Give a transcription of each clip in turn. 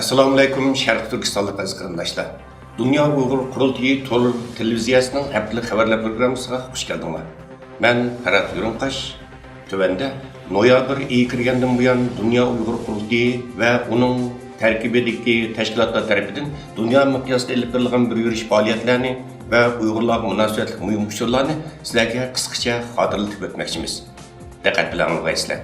Assalomu alaykum Sharq Turkistonlik aziz qarindoshlar. Dunyo Uyg'ur qurultiyi televiziyasining haftalik xabarlar programmasiga xush keldinglar. Men Farhat Yurunqash. Tövende noyabr oyi kirgandan buyon Dunyo Uyg'ur qurultiyi va uning tarkibidagi tashkilotlar tomonidan dunyo miqyosida ilib berilgan bir yurish faoliyatlarini va Uyg'urlarga munosabatli muhim uchurlarni sizlarga qisqacha xotirlatib o'tmoqchimiz. Diqqat bilan anglangizlar.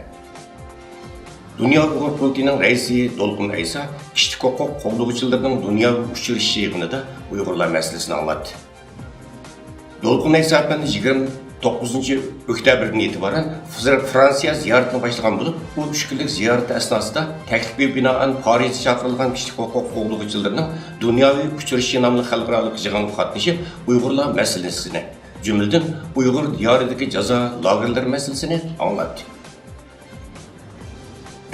Dünya Uyg'ur qurultiyining raisi Dolqun Aysa kişilik huquq qo'llovchilarning dunyo uchrashish yig'inida Uyg'urlar masalasini anlatdi. Dolqun Aysa 29 oktyabrdan e'tiboran Fransiya ziyoratini boshlagan bo'lib, bu 3 kunlik ziyorat asnosida taklifga binoan Parijga chaqirilgan kişilik huquq qo'llovchilarining dunyoviy uchrashish nomli xalqaro yig'inga qatnashib, Uyg'urlar masalasini, jumladan Uyg'ur diyoridagi jazo lagerlari masalasini anlatdi.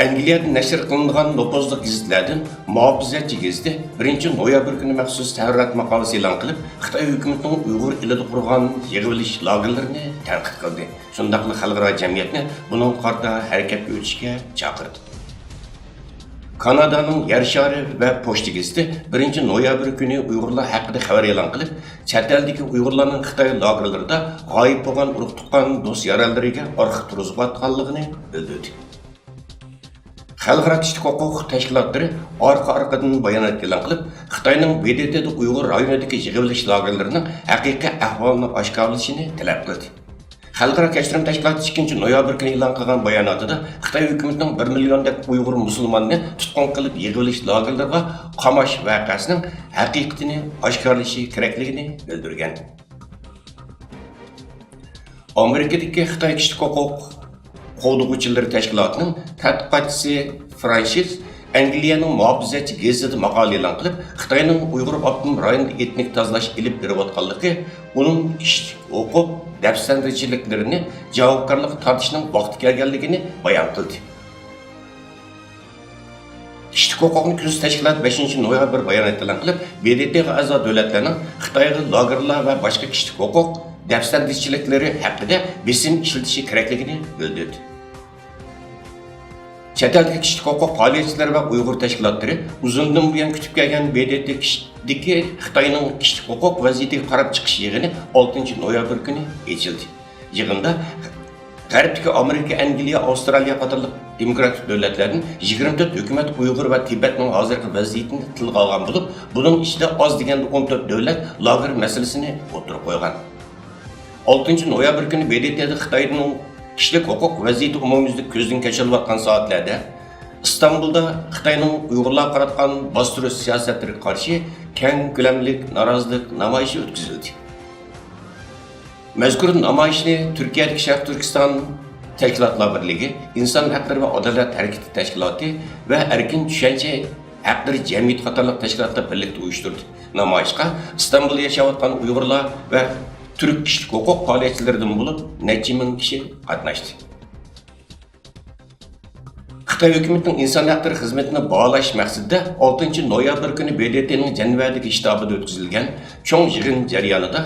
Angliyada nashr qilingan nopozli gazetlardan muhofizatchi gazeti 1 noyabr kuni maxsus tahririyat maqolasi e'lon qilib, Xitoy hukumatining Uyg'ur elida qurgan yig'ilish lagerlarini tanqid qildi. Shundaqli xalqaro jamiyatni buning qarta harakatga o'tishga chaqirdi. Kanadaning Yer shari va Pochta gazeti 1 noyabr kuni Uyg'urlar haqida xabar e'lon qilib, chet eldagi Uyg'urlarning Xitoy lagerlarida g'oyib bo'lgan urug' tuqqan do'st yaralariga orqa turg'izayotganligini bildirdi. Xalqaro kişilik huquq tashkilotlari orqa-orqadan bayonot e'lon qilib, Xitoyning BDT'da Uyg'ur rayonidagi yig'ilish lagerlarining haqiqiy ahvolini oshkorlashini talab qildi. Xalqaro kechirim tashkiloti 2 noyabr kuni e'lon qilgan bayonotida Xitoy hukumatining 1 milliondek Uyg'ur musulmonni tutqun qilib yig'ilish lagerlariga qamash voqeasining haqiqatini oshkorlashi kerakligini bildirgan. Amerikadagi Xitoy kişilik huquq qo'llovchilar tashkilotining tadqiqotchisi Fransiz Angliyaning muhofizatchi gazetida maqola e'lon qilib, Xitoyning Uyg'ur avtonom rayonida etnik tozalash ilib berayotganligi, uning kishilik huquq dafsandichilaklarini javobgarlikka tortishning vaqti kelganligini bayon qildi. Kishilik huquqni kuzash tashkiloti 5 noyabr bayonot e'lon qilib, BDTga a'zo davlatlarning Xitoyga lagerlar va boshqa kishilik huquq dafsandichilaklari haqida besim ishlatishi kerakligini bildirdi. Chet eldagi kishilik huquq faoliyatchilari va Uyg'ur tashkilotlari uzundan buyon kutib kelgan BDTdagi Xitoyning kishilik huquq vaziyatiga qarab chiqish yig'ini 6 noyabr kuni ochildi. Yig'inda G'arbdagi Amerika, Angliya, Avstraliya qatorli demokratik davlatlarning 24 hukumat Uyg'ur va Tibetning hozirgi vaziyatini tilga olgan bo'lib, buning ichida oz deganda 14 davlat lager masalasini o'tirib qo'ygan. 6 noyabr kuni BDT'da Xitoyning kishilik huquq vaziyati umumyuzlik ko'zdan kechirilayotgan soatlarda Istanbulda Xitoyning Uyg'urlarga qaratgan bostirish siyosatlariga qarshi keng ko'lamli norozilik namoyishi o'tkazildi. Mazkur namoyishni Turkiyadagi Sharq Turkiston tashkilotlar birligi, Inson haqlari va adolat harakati tashkiloti va erkin tushuncha haqlari jamiyat qatorliq tashkilotlar birlikda uyushtirdi. Namoyishga Istanbulda yashayotgan Uyg'urlar va Türk kişilik huquq faoliyatchilaridan bo'lib, necha ming kishi qatnashdi. Xitoy hukumatining inson haqlari xizmatini bağlash maqsadida 6 noyabr kuni BDTning Jenevadagi shtabida o'tkazilgan cho'ng yig'in jarayonida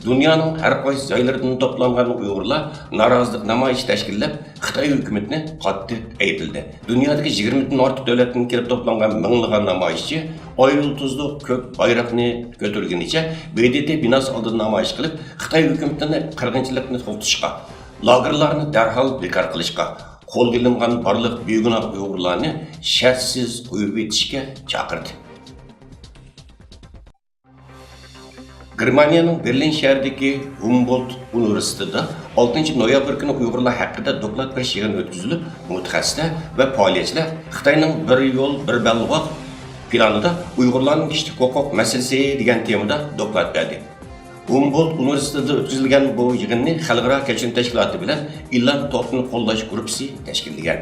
dunyoning har qaysi joylaridan to'plangan Uyg'urlar norozilik namoyishi tashkillab, Xitoy hukumatini qattiq aytildi. Dunyodagi 20 dan ortiq davlatdan kelib to'plangan minglagan namoyishchi oy yulduzli ko'k bayroqni ko'targanicha BDT binosi oldida namoyish qilib, Xitoy hukumatini qirg'inchilikni to'xtatishga, lagerlarni darhol bekor qilishga, qo'lga olingan barliq begunoh Uyg'urlarni shartsiz qo'yib etishga chaqirdi. Germaniyaning Berlin shahridagi Humboldt universitetida 6 noyabr kuni Uyg'urlar haqida doklad bir yig'in o'tkazilib, mutaxassislar va faoliyatchilar Xitoyning bir yo'l bir balvoq planida Uyg'urlarning kishilik huquq masalasi degan temada doklad berdi. Humboldt universitetida o'tkazilgan bu yig'inni xalqaro kechirim tashkiloti bilan Ilon to'pni qo'llash guruhi tashkillagan.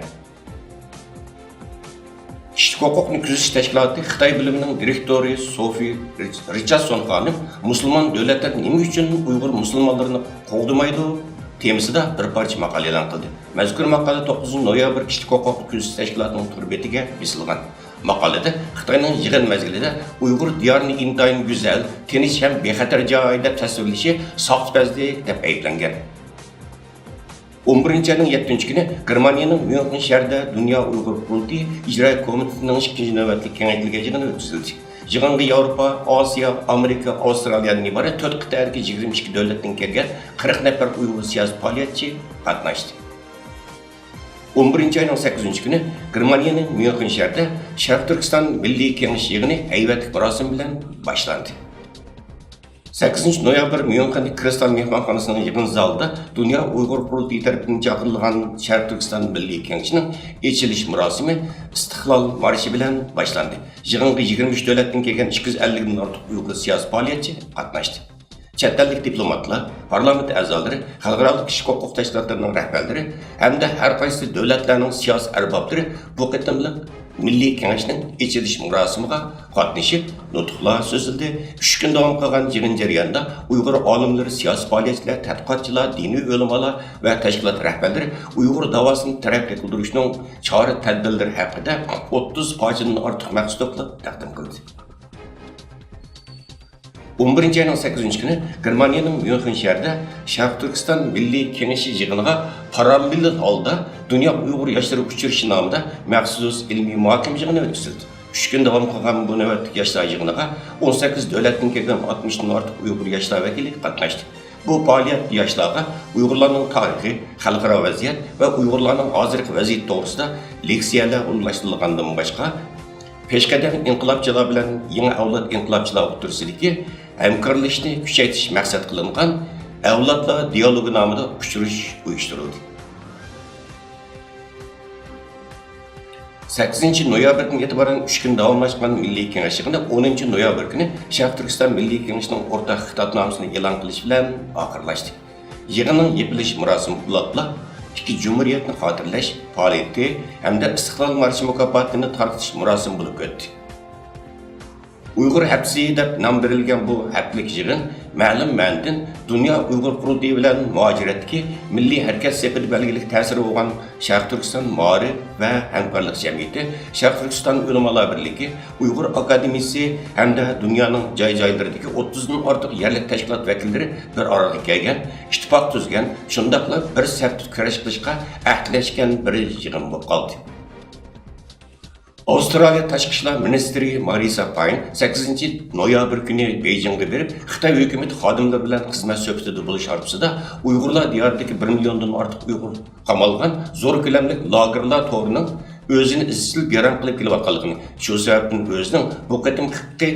Kişilik huquqni kuzash tashkiloti Xitoy bilimining direktori Sofi Richardson xonim musulmon davlatlar nima uchun Uyg'ur musulmonlarini qo'g'damaydi temasida bir parcha maqola e'lon qildi. Mazkur maqola 9 noyabr kişilik huquqni kuzash tashkilotining turbetiga bisilgan. Maqolada Xitoyning yig'in mezgilida Uyg'ur diyorini intayin go'zal, tinch ham bexatar joy deb tasvirlashi soxtbazlik deb ayblangan. 11 ayının 7 günü Germaniyanın München şehrinde Dünya Uygur Kurultayı İcra Komitesi'nin 2. nöbetlik kengaytilgan yig'ini o'tkazildi. Yig'inga Yevropa, Osiyo, Amerika, Avstraliyadan iborat 4 qit'adagi 22 davlatdan kelgan 40 nafar Uyg'ur siyosiy faoliyatchi qatnashdi. 11 ayının 8 günü Germaniyanın München şehrinde Sharq Turkiston Milliy Kengashi yig'ini haybatli marosim bilan boshlandi. 8 noyabr München Kristal mehmonxonasining yig'in zalida Dünya Uygur Kurultayı tarafından chaqirilgan Sharq Turkiston Milliy Kengashining ochilish marosimi Istiqlol marshi bilan boshlandi. Yig'inga 23 davlatdan kelgan 250 dan ortiq Uyg'ur siyosiy faoliyatchi qatnashdi. Chet ellik diplomatlar, parlament a'zolari, xalqaro kishilik huquq tashkilotlarining rahbarlari hamda har qaysi davlatlarning siyosiy arboblari bu qitimliq Milliy Kengashning ochilish marosimiga qatnashib, nutqlar so'zildi. 3 kun davom qilgan yig'in jarayonida Uyg'ur olimlari, siyosiy faoliyatchilar, tadqiqotchilar, diniy olimlar va tashkilot rahbarlari Uyg'ur davosini taraqqiy qildirishning chora-tadbirlari haqida 30 qoidadan ortiq maqsadlar taqdim qildi. 11 ayının 8 günü Germaniyanın München şehrinde Sharq Turkiston Milliy Kengashi yig'iniga parallel holda Dünya Uyg'ur yoshlari uchrashuvi nomida maxsus ilmiy muhokama yig'ini o'tkazildi. 3 kun davom qilgan bu navbatdagi yoshlar yig'iniga 18 davlatdan kelgan 60 dan ortiq Uyg'ur yoshlar vakili qatnashdi. Bu faoliyat yoshlarga Uyg'urlarning tarixi, xalqaro vaziyat va Uyg'urlarning hozirgi vaziyati to'g'risida leksiyalar o'rnashtirilgandan boshqa peshqadam inqilobchilar bilan yangi avlod inqilobchilar o'rtasidagi hamkorlashishni kuchaytirish maqsad qilingan avlodlar dialogi nomida uchrashuv uyushtirildi. 8 noyabrdan e'tiboran 3 kun davomlashgan Milliy Kengash yig'ini 10 noyabr kuni Sharq Turkiston Milliy Kengashining o'rtaq xitobnomasini e'lon qilish bilan oxirlashdi. Yig'inning yepilish marosimi bulatla ikki Cumhuriyetni xotirlash faoliyati hamda Istiqlol marshi mukofotini tarqatish marosimi bo'lib o'tdi. Uyg'ur hapsi deb nom berilgan bu haftalik yig'in ma'lum ma'nodan Dünya Uyg'ur Kurultayı bilan muhojiratdagi milliy harakat safida belgilik ta'siri bo'lgan Sharq Turkiston Ma'rif va hamkorlik jamiyati, Sharq Turkiston ulamolar birligi, Uyg'ur akademiyasi hamda dunyoning joy-joylaridagi 30 dan ortiq yerlik tashkilot vakillari bir arada kelgan, ittifoq tuzgan, shundaqla bir safda kurash qilishga ahdlashgan bir yig'in bo'lib qoldi. Avstraliya Tashqi ishlar ministri Marisa Payne 8 noyabr kuni Beijingga berib, Xitoy hukumat xodimlari bilan xizmat suhbatida bo'lish arafasida Uyg'urlar diyoridagi 1 milliondan ortiq Uyg'ur qamalgan zo'r ko'lamli lagerlar to'rining o'zini izchil bayron qilib kelayotganligini, shu sababdan o'zining bu qatimki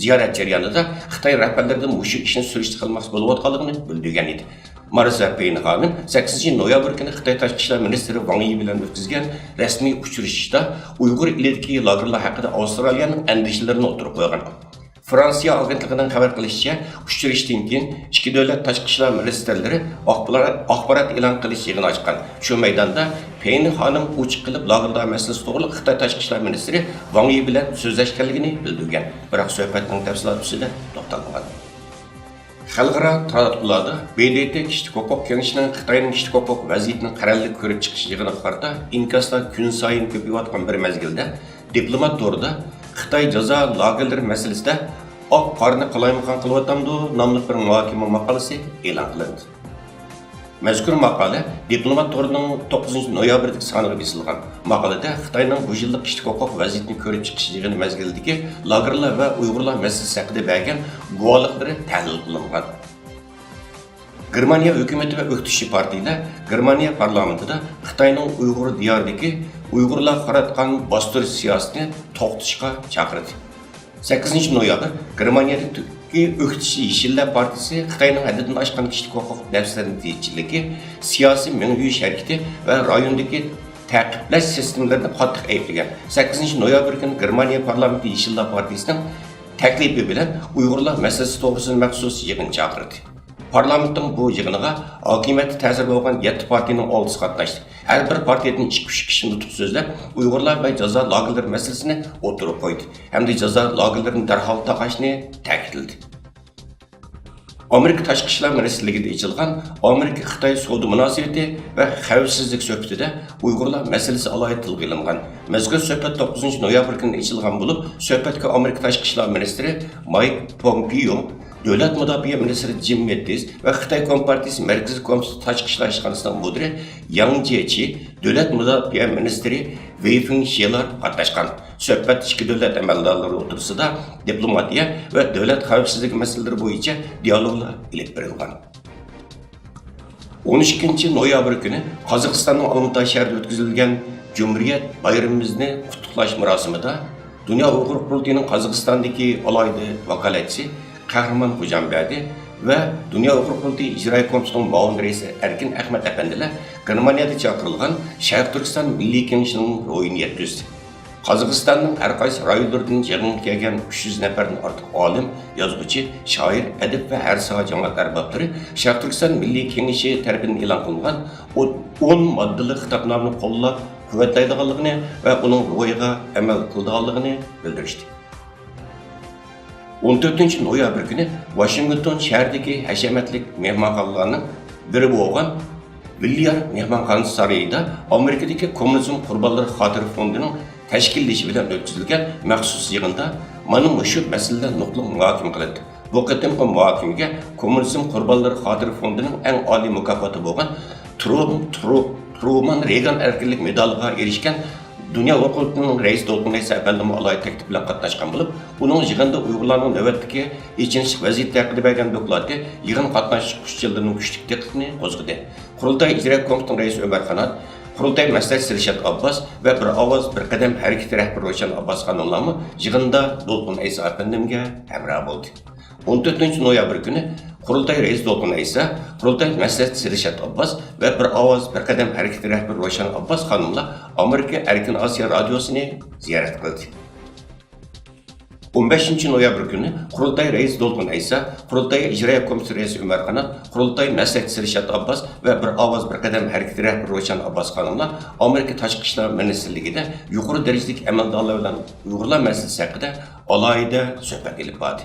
ziyorat jarayonida Xitoy rahbarlaridan mushu ishni surishti qilmoqchi bo'layotganligini bildirgan edi. Marisa Payne xonim 8 noyabr kuni Xitoy Tashqi ishlar ministri Wang Yi bilan o'tkazgan rasmiy uchrashishda Uyg'ur elidagi lagerlar haqida Avstraliyaning andishlarini o'tirib qo'ygan. Fransiya agentligining xabar qilishicha, uchrashishdan keyin ikki davlat tashqi ishlar ministrlari axborot e'lon qilish yig'ini ochgan. Shu maydonda Payne xonim uchiq qilib lagerlar masalasi to'g'ri Xitoy tashqi ishlar ministri Wang Yi bilan so'zlashganligini bildirgan. Biroq suhbatning tafsiloti ustida to'xtalmagan. Xalqaro tadqiqotlarda BDT kishilik huquq kengashining Xitoyning kishilik huquq vaziyatini qarorli ko'rib chiqish yig'ini qarta inkaslar kun sayin ko'payayotgan bir mezgilda diplomat to'rida Xitoy jazo lagerlari masalasida oq qorni qalaymagan qilyapti nomli bir muhokama maqolasi e'lon qilindi. Mazkur maqola diplomat to'rining 9 noyabrdagi soniga besilgan. Maqolada Xitoyning bu yillik kishilik huquq vaziyatini ko'rib chiqish yig'ini mezgilidagi lagerlar va Uyg'urlar masalasi haqida bergan guvohliklari tahlil qilingan. Germaniya hukumati va o'qituvchi partiyalar Germaniya parlamentida Xitoyning Uyg'ur diyoridagi Uyg'urlar qaratgan bostirish siyosatini to'xtatishga chaqirdi. 8 noyabr Germaniyadagi o'qituvchi Yeshillar partiyasi Xitoyning haddidan oshgan kishilik huquq dafsarniyatchiligi, siyosiy mingyuyish harakati va rayondagi ta'qiblash sistemlarini qattiq ayblagan. 8 noyabr kuni Germaniya parlamenti Yeshillar partiyasining taklifi bilan Uyg'urlar masalasi to'g'risida maxsus yig'in chaqirdi. Parlamentning bu yig'iniga hokimiyatga ta'sir bo'lgan 7 partiyaning oldisi qatnashdi. Har bir partiyadan 2-3 kishi nutq so'zlab Uyg'urlar va jazo lagerlari masalasini o'tirib qo'ydi. Hamda jazo lagerlarini darhol taqashni ta'kidladi. Amerika Tashqi ishlar ministrligida ochilgan Amerika Xitoy savdo munosabati va xavfsizlik suhbatida Uyg'urlar masalasi alohida tilga olingan. Mazkur suhbat 9 noyabr kuni ochilgan bo'lib, suhbatga Amerika Tashqi ishlar ministri Mike Pompeo Davlat Mudofaa Ministri Jim Mattis va Xitoy Kompartiyasi Markaziy Komiteti tashqi ishlar ishxonasining mudiri Yang Jiechi, Davlat Mudofaa Ministri Wei Fengxilar qatnashgan. Suhbat ikki davlat amaldorlari o'tirisida diplomatiya va davlat xavfsizligi masalalari bo'yicha dialoglar ilib berilgan. 12 noyabr kuni Qozog'istonning Olma-ota shahrida o'tkazilgan Cumhuriyet bayramimizni qutlash marosimida Dünya Uyg'ur qurultiyining Qozog'istondagi alohida vakolatchisi Qahramon Xo'jambadi va Dünya Uyg'ur qurultiyi ijro komitetining muavin raisi Erkin Ahmad afandilar Germaniyada chaqirilgan Sharq Turkiston Milliy Kengashining ro'yini yetkazdi. Qozog'istonning har qaysi rayonlaridan yig'inga kelgan 300 nafardan ortiq olim, yozuvchi, shoir, adib va har soha jamoat arboblari Sharq Turkiston Milliy Kengashi tomonidan e'lon qilingan 10 moddalik xitobnomani qo'llab quvvatlaydiganligini va uning ro'yiga amal qiladiganligini bildirishdi. 14 noyabr kuni Washington shahridagi hashamatli mehmonxonalarning biri bo'lgan Villiard mehmonxonasi sarayida Amerikadagi kommunizm qurbonlari xotira fondining tashkillashi bilan o'tkazilgan maxsus yig'inda mana shu masalalar nuqtai muhokama qilindi. Bu qatimgi muhokamaga kommunizm qurbonlari xotira fondining eng oliy mukofoti bo'lgan Truman Reagan erkinlik medaliga erishgan Dünya Uyg'ur qurultiyining raisi Dolqun Aysa afandim alohida taklif bilan qatnashgan bo'lib, uning yig'inda Uyg'urlarning navbatdagi ichinchi vaziyat haqida bergan doklati yig'in qatnashchilarining kuchli diqqatini qo'zg'adi. Qurultay ijro komitetining raisi Ömer Qanat, Qurultay maslahatchisi Rishad Abbas va bir ovoz bir qadam harakati rahbari Ro'shan Abbas xonimlarmi yig'inda Dolqun Aysa afandimga hamroh bo'ldi. 14 noyabr kuni Qurultay raisi Dolqun Aysa, Qurultay maslahatchisi Rishad Abbas va bir ovoz bir qadam harakati rahbari Ro'shan Abbas xonimlar Amerika Erkin Osiyo radiosini ziyorat qildi. 15 noyabr kuni Qurultay raisi Dolqun Aysa, Qurultay ijro komiteti raisi Ömer Qanat, Qurultay maslahatchisi Rishad Abbas va bir ovoz bir qadam harakati rahbari Ro'shan Abbas xonimlar Amerika tashqi ishlar ministrligida yuqori darajadagi amaldorlar bilan Uyg'urlar masalasi haqida alohida suhbat olib bordi.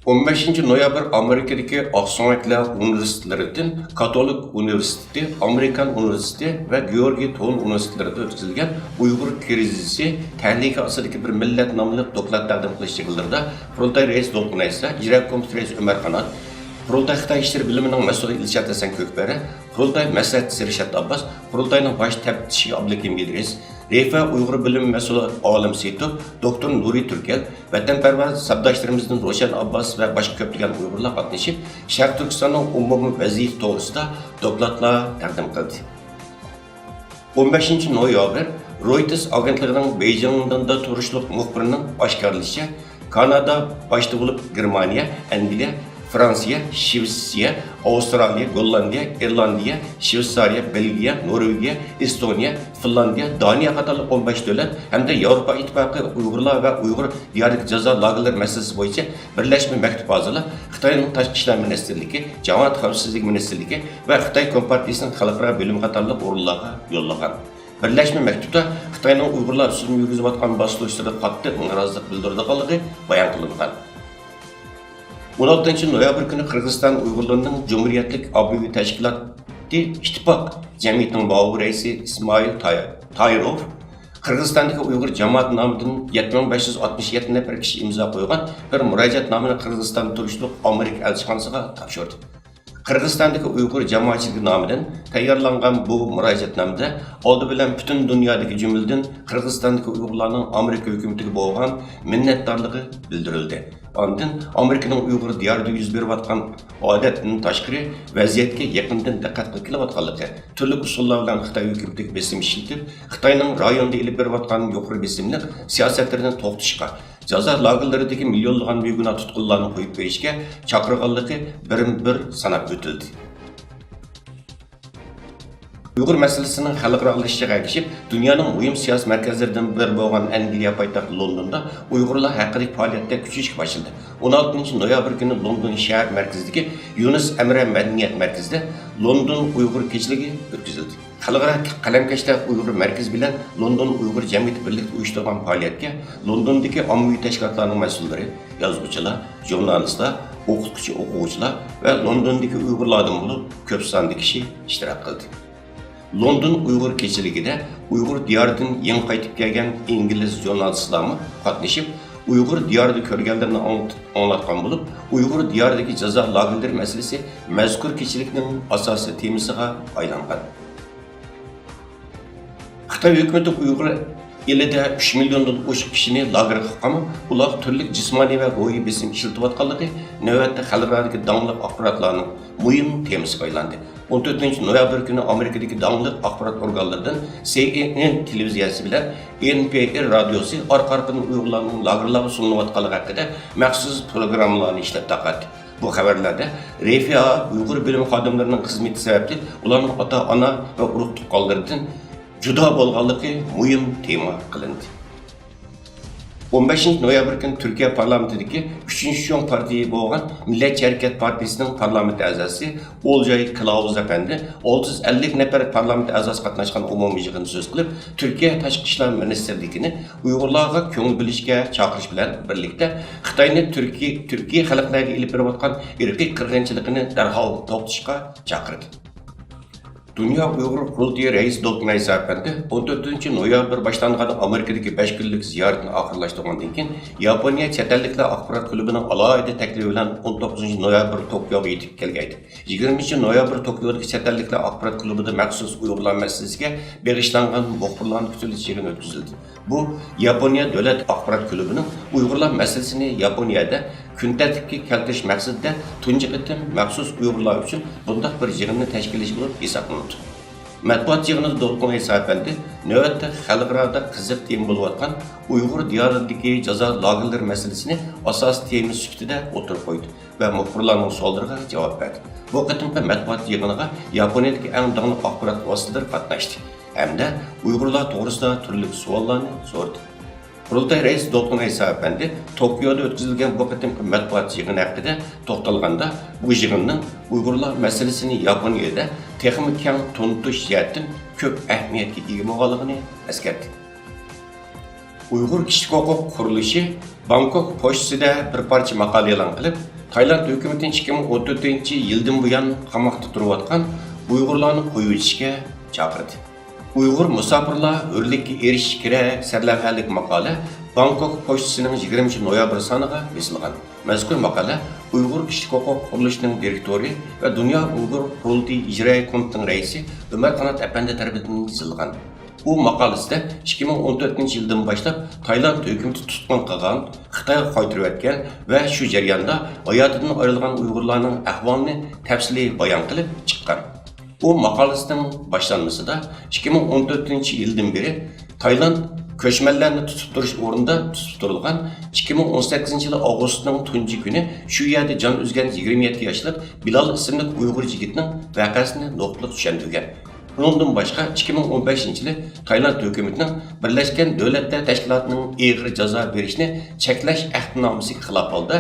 15 noyabr Amerikadagi Oqsoqlar universitetlaridan Katolik universiteti, Amerikan universiteti va Georgiy To'l universitetlarida o'tkazilgan Uyg'ur krizisi tahlika aslidagi bir millat nomli doklad taqdim qilish yig'inlarida Qurultay raisi Dolqun Aysa, ijro komiteti raisi Ömer Qanat, Qurultay Xitoy ishlar bilimining mas'uli Ilshad Hasan Ko'kbara, Qurultay maslahatchisi Rishad Abbas, Qurultayning bosh taftishi Abdukim Idris, Refa Uyg'ur bilim mas'uli Olim Setov, doktor Nuri Turkel, vatanparvar sabdoshlarimizdan Ro'shan Abbas va boshqa ko'plagan Uyg'urlar qatnashib, Sharq Turkistonning umumiy vaziyati to'g'risida dokladlar taqdim qildi. 15 noyabr Reuters agentligining Beijingda turishliq muxbirining oshkorlashicha, Kanada boshda bo'lib Germaniya, Angliya, Fransiya, Shvetsiya, Avstraliya, Gollandiya, Irlandiya, Shveysariya, Belgiya, Norvegiya, Estoniya, Finlandiya, Daniya qatorli 15 davlat hamda Yevropa ittifoqi Uyg'urlar va Uyg'ur diyoridagi jazo lagerlari masalasi bo'yicha birlashma maktub hozirlab Xitoyning tashqi ishlar ministrligi, jamoat xavfsizligi ministrligi va Xitoy Kompartiyasining xalqaro bo'limi qatorli o'rinlarga yo'llagan. Birlashma maktubda Xitoyning Uyg'urlar ustidan yurgizayotgan bostirishlarga qattiq norozilik bildirganligi bayon qilingan. 16 noyabr kuni Qirg'iziston Uyg'urlarining Cumhuriyetlik Abbiy tashkiloti ittifoq jamiyatining muavin raisi Ismoil Tayrov Qirg'izistondagi Uyg'ur jamoat nomidan 7567 nafar kishi imzo qo'ygan bir murojaatnomani Qirg'iziston turishliq Amerika elchixonasiga topshirdi. Qirg'izistondagi Uyg'ur jamoatchiligi nomidan tayyorlangan bu murojaatnomada oldi bilan butun dunyodagi jumladan Qirg'izistondagi Uyg'urlarning Amerika hukumatiga bo'lgan minnatdorligi bildirildi. Ondan Amerikaning Uyg'ur diyorida yuz berayotgan odatdan tashqari vaziyatga yaqindan diqqat qilayotganligi, turli usullar bilan Xitoy hukumatiga besim ishlatib, Xitoyning rayonda ilib berayotgan yuqori besimni siyosatlardan to'xtatishga, jazo lagerlaridagi millionlagan begunoh tutqunlarni qo'yib berishga chaqirganligi bir sanab o'tildi. Uyg'ur masalasining xalqaralashishiga ergashib, dunyoning muhim siyosiy markazlaridan biri bo'lgan Angliya poytaxti Londonda Uyg'urlar haqidagi faoliyatga kuchayishga boshladi. 16 noyabr kuni London shahar markazidagi Yunus Emre madaniyat markazida London Uyg'ur kechligi o'tkazildi. Xalqaro qalamkashlar Uyg'ur markazi bilan London Uyg'ur jamiyati birlikda uyushtirgan faoliyatga Londondagi ommaviy tashkilotlarning mas'ullari, yozuvchilar, jurnalistlar, o'quvchilar va Londondagi Uyg'urlardan bo'lib ko'p sonli kishi ishtirok qildi. London Uyg'ur kechiligida Uyg'ur diyoridan yangi qaytib kelgan ingliz jurnalistlarmi qatnashib, Uyg'ur diyorida ko'rganlarini anglatgan bo'lib, Uyg'ur diyoridagi jazo lagerlari masalasi mazkur kechilikning asosiy temasiga aylangan. Xitoy hukumati Uyg'ur elida 3 milliondan oshiq kishini lagerga qo'ygan, ular turli jismoniy va ruhiy besim ishlatayotganligi navbatda xalqarodagi dangliq axborotlarning muhim temasiga aylandi. 14 noyabr kuni Amerikadagi dangliq axborot organlaridan CNN televiziyasi bilan NPR radiosi orqa-arqadan Uyg'urlarning lagerlarga sunulayotganligi haqida maxsus programmalarni ishlab taqatdi. Bu xabarlarda RFA Uyg'ur bilim xodimlarining xizmati sababli ularning ota-ona va urug' tuqqanlaridan juda bo'lganligi muhim tema qilindi. 15 noyabr kuni Turkiya parlamentidagi 3-cho'ng partiya bo'lgan Millatchi Harakat partiyasining parlament a'zosi Olcay Kılavuz Efendi 650 nafar parlament a'zosi qatnashgan umumiy yig'inda so'z qilib, Turkiya tashqi ishlar ministrligini Uyg'urlarga ko'ngil bilishga chaqirish bilan birlikda Xitoyni Turkiya xalqlariga ilib berayotgan irqiy qirg'inchilikni darhol to'xtatishga chaqirdi. Dünya Uyghur Qurultayı Reis Doktor Naysa Efendi 14 noyabr başlanğan Amerika'daki 5 günlük ziyaretini ahırlaştırgandan keyin Yaponiya Chet elliklar axborot klubining alohida taklifi bilan 19 noyabr Tokyoga yetib kelgaydi. 20 noyabr Tokyodagi Chet elliklar axborot klubida maxsus Uyg'urlar masalasiga bag'ishlangan muxbirlarning kutilish yig'ini o'tkazildi. Bu Yaponiya davlat axborot klubining Uyg'urlar masalasini Yaponiyada kun tartibga keltirish maqsadida tunji qitim maxsus Uyg'urlar uchun bunday bir yig'inni tashkil etish bo'lib hisoblanadi. Matbuot yig'inida Dolqin Isa Efendi navbatda xalqaro qiziq tema bo'layotgan Uyg'ur diyoridagi jazo lagerlari masalasini asosiy tema sifatida o'tirib qo'ydi va muxbirlarning savollariga javob berdi. Bu qitimqi matbuot yig'iniga Yaponiyadagi eng dangliq axborot vositalari qatnashdi hamda Uyg'urlar to'g'risida turli savollarni so'radi. Qurultay Reis Doktor Naysa Efendi Tokyoda o'tkazilgan bu qitimqi matbuot yig'ini haqida to'xtalganda, bu yig'inning Uyg'urlar masalasini Yaponiyada texnik keng tunutish jihatdan ko'p ahamiyatga ega bo'lganligini eskartdi. Uyg'ur kishilik huquq qurilishi Bangkok pochtasida bir parcha maqola e'lon qilib, Tayland hukumatining 2014-yildan buyon qamoqda turayotgan Uyg'urlarni qo'yib o'tishga chaqirdi. Uyg'ur musofirlar hurlikka erishish kerak sarlavhalik maqola Bangkok pochtasining 20 noyabr soniga yo'llangan. Mazkur maqola Uyg'ur kishilik huquq qurilishining direktori va Dunyo Uyg'ur Qurultiyi ijro komitetining raisi Umar Qanot Efendi tomonidan yozilgan. Bu maqolasida 2014-yildan boshlab Tayland hukumati tutqun qilgan, Xitoyga qaytarib o'tgan va shu jarayonda hayotidan ayrilgan Uyg'urlarning ahvolini tafsiliy bayon qilib chiqqan. Bu maqolasining boshlanmasida 2014-yildan beri Tayland ko'chmanlarni tutib turish o'rnida tutib turilgan 2018-yil avgustning tunji kuni shu yerda jon uzgan 27 yoshli Bilal ismli Uyg'ur yigitning voqeasini nuqtaliq tushuntirgan. Bundan boshqa 2015-yili Tayland hukumatining Birlashgan Davlatlar Tashkilotining og'ir jazo berishni cheklash ahdnomasiga xilof holda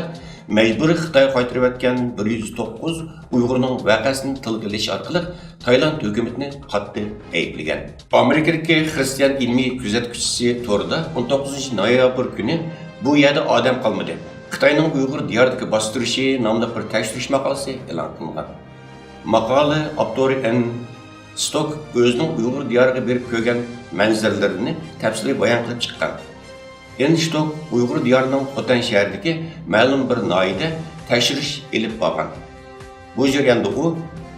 mecburi Xitoy qaytarib o'tgan 109 Uyg'urning voqeasini tilga olish orqali Tayland hukumatini qattiq ayblagan. Amerikadagi xristian ilmiy kuzatuvchisi to'rida 19 noyabr kuni bu yerda odam qolmadi. Xitoyning Uyg'ur diyoridagi bostirishi nomli bir tekshirish maqolasi e'lon qilingan. Maqola avtori N. Stok o'zining Uyg'ur diyoriga berib ko'rgan manzaralarini tafsiliy bayon qilib chiqqan. N. Stok Uyg'ur diyorining Xotan shahridagi ma'lum bir noyida tekshirish elib borgan. Bu jarayonda u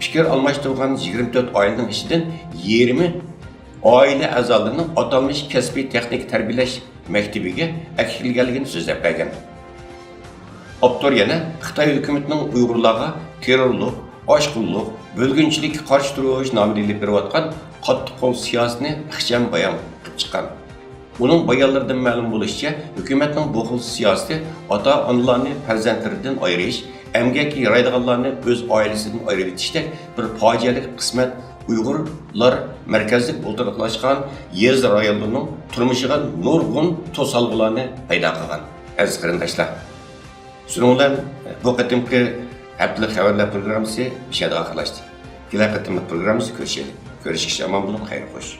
fikr almashtirgan 24 oilaning ichidan 20 oila a'zolarining atalmish kasbiy texnik tarbiyalash maktabiga akilganligini so'zlab bergan. Avtor yana Xitoy hukumatining Uyg'urlarga terrorlik, oshqunlik, bölgünchilikka qarshi turish nomida ilib berayotgan qattiq qo'l siyosatini ixcham bayon qilib chiqqan. Uning bayonlaridan ma'lum bo'lishicha, hukumatning bu xil siyosati ota-onalarni farzandlaridan ayirish, emgakka yaraydiganlarni o'z oilasidan ayirib etishda bir fojiali qismat Uyg'urlar markazlik o'ltirishgan yez rayonlarining turmushiga nurg'un to'salg'ularni paydo qilgan. Aziz qarindoshlar, shuningdek bu qatimki haftalik xabarlar programmasi bir yerda oxirlashdi. Kelar qatimlik programmasi ko'rishaylik. Ko'rishishga omon bo'lib, xayr xo'sh.